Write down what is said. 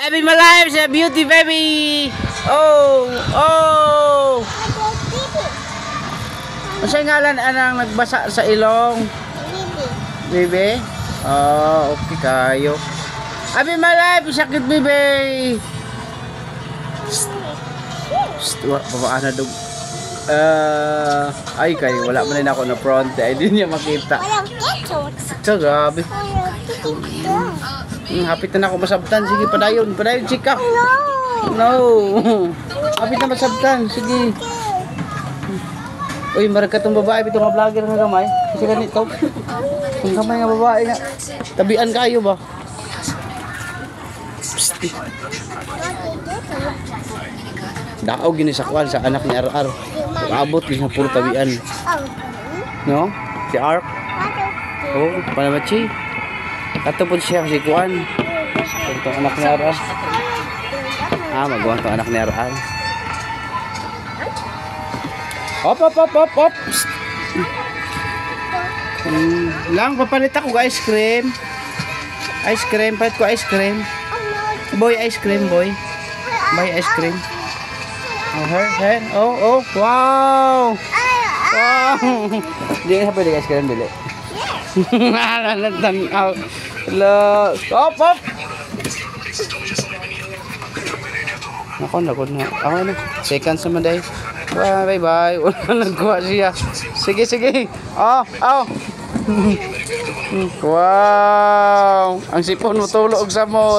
Baby Malive sa beauty baby. Oh, oh. Ano ngalan anang nagbasa sa ilong? Baby. Oh, okay kayo. Baby Malive, sakit baby. Babaan na dog. Ay kayo, wala man na ako na front. Ay di niya makita. Ito, grabe. Hapit na ako masabtan. Sige, padayon, chika. No. Hapit na masabtan. Sige. Uy, marag ka itong babae. Ito nga vlogger nga gamay. Kasi ganito. Kung gamay nga babae nga. Tabian kayo ba? Psst. Daaw gini sa kwan sa anak ni Ar-Ar. Abot niya puro tabian. No? Si Ark. Oh, panamachi. Katapon siya si Kwan. Itong anak ni Ar-Ar. Magawa itong anak ni Ar-Ar. Op. Lang, papalit ako ng ice cream. Ice cream, palit ko ice cream. Boy, ice cream, boy. Buy ice cream. Oh, her. Oh, wow. Wow. Hindi nga pwede ice cream, dili. Tanaw. Op. Ako na. Ako na. Seconds naman dahil. Bye. Wala nagkuha siya. Sige. Oh. Wow. Ang sipon mo tulog sa mo.